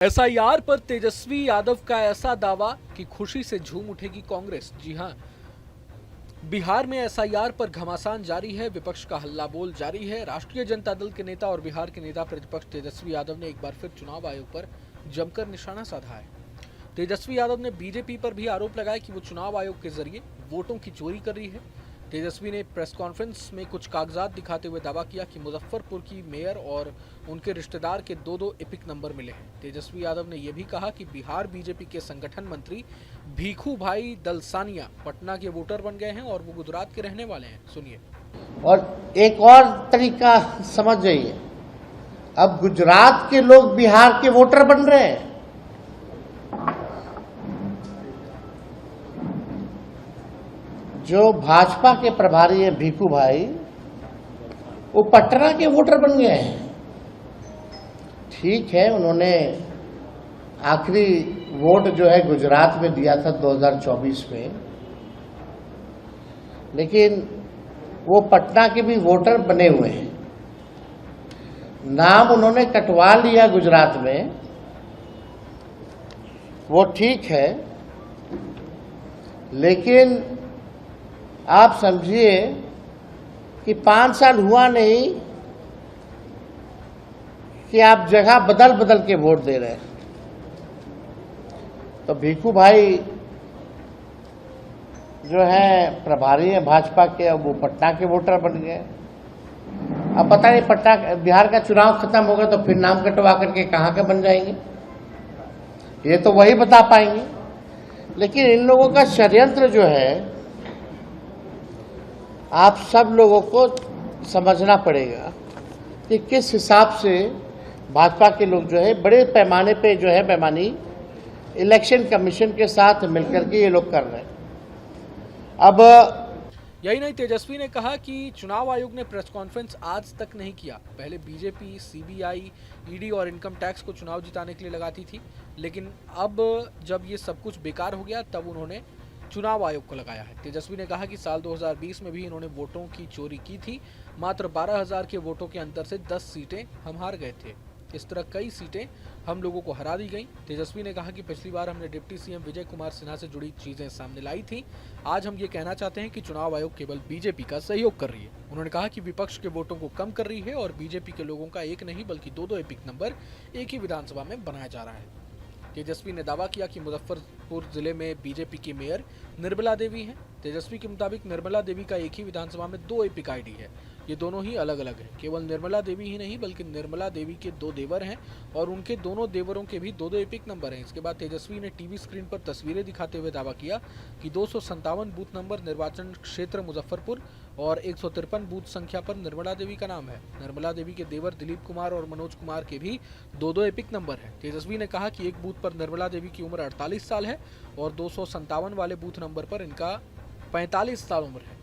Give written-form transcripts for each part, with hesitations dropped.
SIR पर तेजस्वी यादव का ऐसा दावा कि खुशी से झूम उठेगी कांग्रेस। जी हां, बिहार में एसआईआर पर घमासान जारी है, विपक्ष का हल्ला बोल जारी है। राष्ट्रीय जनता दल के नेता और बिहार के नेता प्रतिपक्ष तेजस्वी यादव ने एक बार फिर चुनाव आयोग पर जमकर निशाना साधा है। तेजस्वी यादव ने बीजेपी पर भी आरोप लगाया कि वो चुनाव आयोग के जरिए वोटों की चोरी कर रही है। तेजस्वी ने प्रेस कॉन्फ्रेंस में कुछ कागजात दिखाते हुए दावा किया कि मुजफ्फरपुर की मेयर और उनके रिश्तेदार के दो एपिक नंबर मिले हैं। तेजस्वी यादव ने यह भी कहा कि बिहार बीजेपी के संगठन मंत्री भीखू भाई दलसानिया पटना के वोटर बन गए हैं और वो गुजरात के रहने वाले हैं। सुनिए। और एक और तरीका समझ जाइए, अब गुजरात के लोग बिहार के वोटर बन रहे हैं। जो भाजपा के प्रभारी हैं भीखू भाई, वो पटना के वोटर बन गए हैं। ठीक है, उन्होंने आखिरी वोट जो है गुजरात में दिया था 2024 में, लेकिन वो पटना के भी वोटर बने हुए हैं। नाम उन्होंने कटवा लिया गुजरात में, वो ठीक है, लेकिन आप समझिए कि 5 साल हुआ नहीं कि आप जगह बदल बदल के वोट दे रहे हैं। तो भीखू भाई जो है प्रभारी हैं भाजपा के, अब वो पटना के वोटर बन गए। अब पता नहीं पटना बिहार का चुनाव खत्म होगा तो फिर नाम कटवा करके कहाँ के बन जाएंगे, ये तो वही बता पाएंगे। लेकिन इन लोगों का षड्यंत्र जो है आप सब लोगों को समझना पड़ेगा कि किस हिसाब से भाजपा के लोग जो है बड़े पैमाने पे जो है बेईमानी इलेक्शन कमीशन के साथ मिलकर के ये लोग कर रहे हैं। अब यही नहीं, तेजस्वी ने कहा कि चुनाव आयोग ने प्रेस कॉन्फ्रेंस आज तक नहीं किया। पहले बीजेपी, सीबीआई, ईडी और इनकम टैक्स को चुनाव जिताने के लिए लगाती थी, लेकिन अब जब ये सब कुछ बेकार हो गया तब उन्होंने चुनाव आयोग को लगाया है। तेजस्वी ने कहा कि साल 2020 में भी इन्होंने वोटों की चोरी की थी। मात्र 12,000 के वोटों के अंतर से 10 सीटें हम हार गए थे। इस तरह कई सीटें हम लोगों को हरा दी गई। तेजस्वी ने कहा कि पिछली बार हमने डिप्टी सीएम विजय कुमार सिन्हा से जुड़ी चीजें सामने लाई थी। आज हम ये कहना चाहते हैं कि चुनाव आयोग केवल बीजेपी का सहयोग कर रही है। उन्होंने कहा कि विपक्ष के वोटों को कम कर रही है और बीजेपी के लोगों का एक नहीं बल्कि दो एपिक नंबर एक ही विधानसभा में बनाया जा रहा है। तेजस्वी ने दावा किया कि मुजफ्फरपुर जिले में बीजेपी की मेयर निर्मला देवी हैं। तेजस्वी के मुताबिक निर्मला देवी का एक ही विधानसभा में 2 एपिक आईडी है। ये दोनों ही अलग अलग हैं। केवल निर्मला देवी ही नहीं बल्कि निर्मला देवी के 2 देवर हैं और उनके दोनों देवरों के भी 2 एपिक नंबर हैं। इसके बाद तेजस्वी ने टीवी स्क्रीन पर तस्वीरें दिखाते हुए दावा किया कि 257 बूथ नंबर निर्वाचन क्षेत्र मुजफ्फरपुर और 153 बूथ संख्या पर निर्मला देवी का नाम है। निर्मला देवी के देवर दिलीप कुमार और मनोज कुमार के भी 2 एपिक नंबर हैं। तेजस्वी ने कहा कि एक बूथ पर निर्मला देवी की उम्र 48 साल है और 257 वाले बूथ नंबर पर इनका 45 साल उम्र है।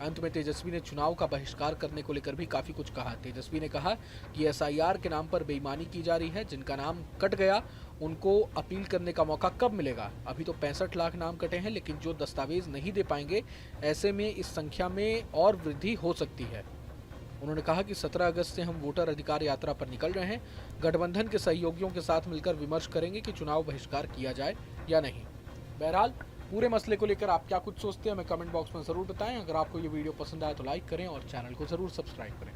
अंत में तेजस्वी ने चुनाव का बहिष्कार करने को लेकर भी काफी कुछ कहा। तेजस्वी ने कहा कि एसआईआर के नाम पर बेईमानी की जा रही है। जिनका नाम कट गया उनको अपील करने का मौका कब मिलेगा? अभी तो 65 लाख नाम कटे हैं, लेकिन जो दस्तावेज नहीं दे पाएंगे, ऐसे में इस संख्या में और वृद्धि हो सकती है। उन्होंने कहा कि 17 अगस्त से हम वोटर अधिकार यात्रा पर निकल रहे हैं। गठबंधन के सहयोगियों के साथ मिलकर विमर्श करेंगे कि चुनाव बहिष्कार किया जाए या नहीं। बहरहाल पूरे मसले को लेकर आप क्या कुछ सोचते हैं हमें कमेंट बॉक्स में जरूर बताएं। अगर आपको ये वीडियो पसंद आए तो लाइक करें और चैनल को जरूर सब्सक्राइब करें।